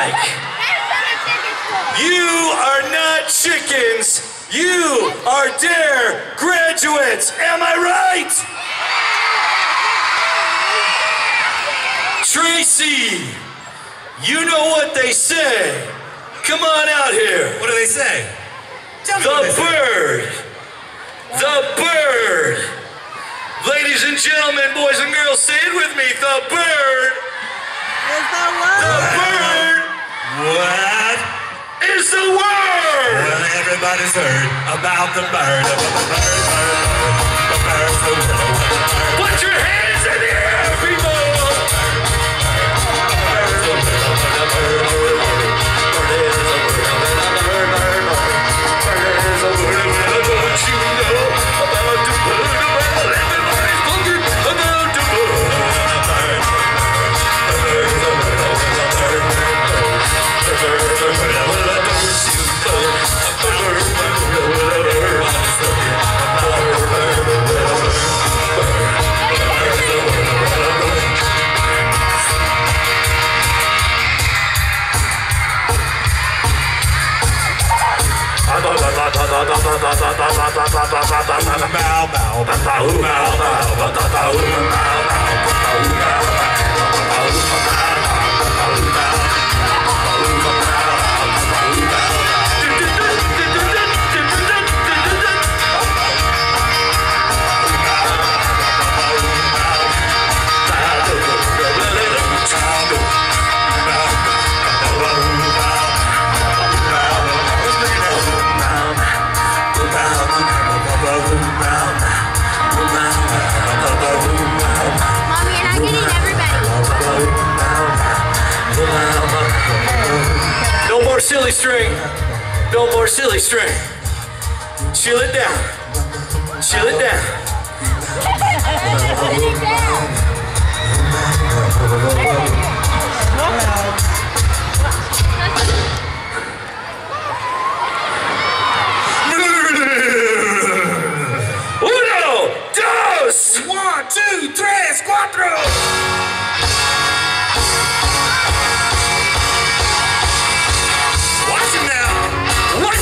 like. You are not chickens. You are DARE graduates. Am I right? Tracy, you know what they say. Come on out here. What do they say? The bird. The bird. Ladies and gentlemen, boys and girls, say it with me. The bird. Is the word. The bird. What? Is the word. Well, everybody's heard about the bird. The bird. Put your hands in the air, people. Silly string. No more silly string. Chill it down. Chill it down. Uno, dos. 1, 2, 3, 4.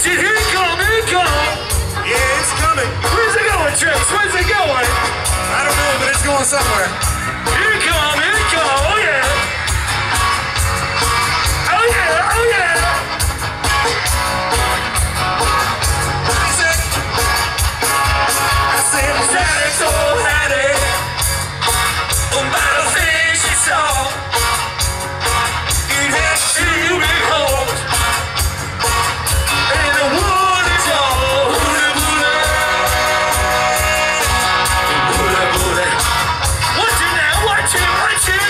Here it come, here it come. Yeah, it's coming. Where's it going, Trace? Where's it going? I don't know, but it's going somewhere. Here it come, here it come. Oh yeah. Oh yeah, oh yeah. I said, Daddy's so happy about the things she saw. It had to be home. Watch it now, watch it, watch it.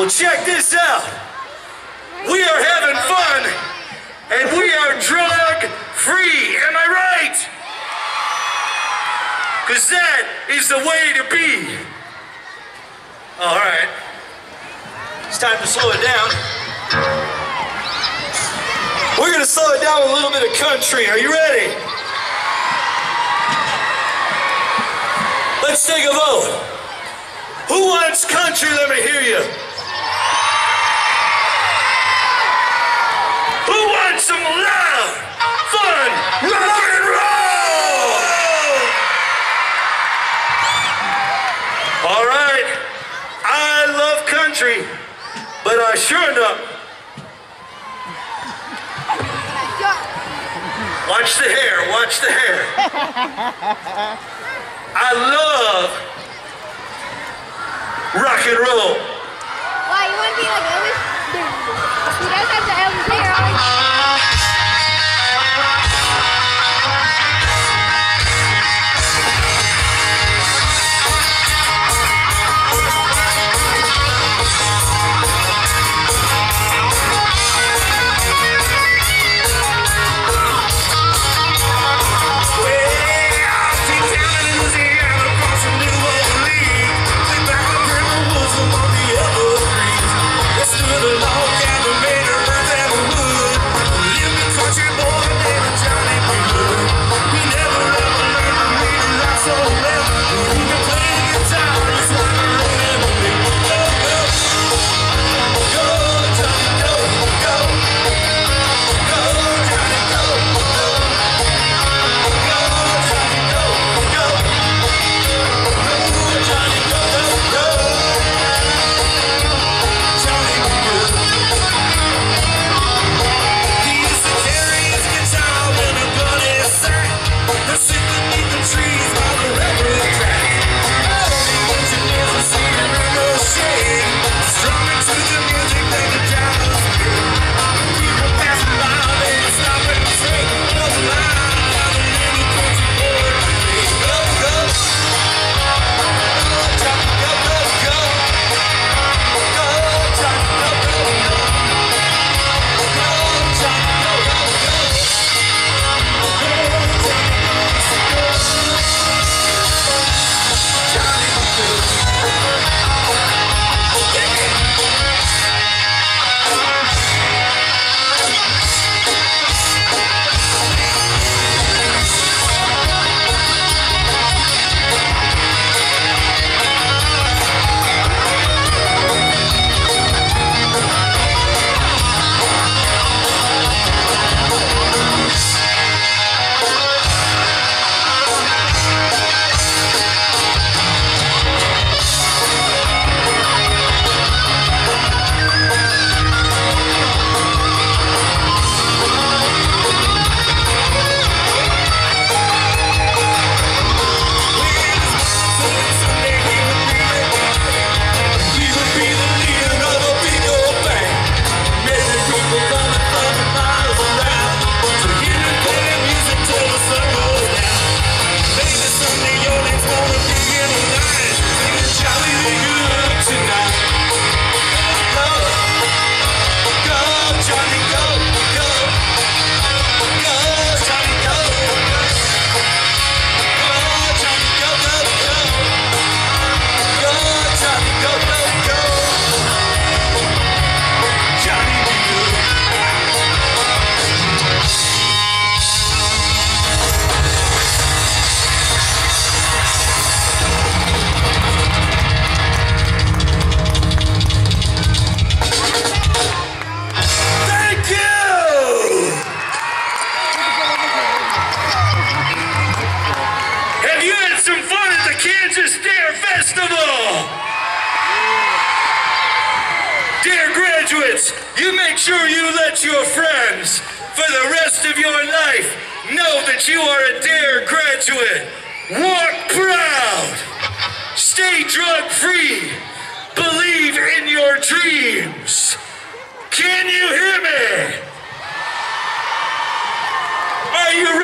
Well, check this out. We are having fun, and we are drug-free. Am I right? Because that is the way to be. All right. It's time to slow it down. We're going to slow it down with a little bit of country. Are you ready? Let's take a vote. Who wants country? Let me hear you. Who wants some loud, fun, rock and roll? All right. I love country, but I sure enough. Watch the hair, watch the hair. I love rock and roll. Why, you want to be like Elvis? He does have the Elvis hair on. You make sure you let your friends, for the rest of your life, know that you are a DARE graduate. Walk proud. Stay drug-free. Believe in your dreams. Can you hear me? Are you ready?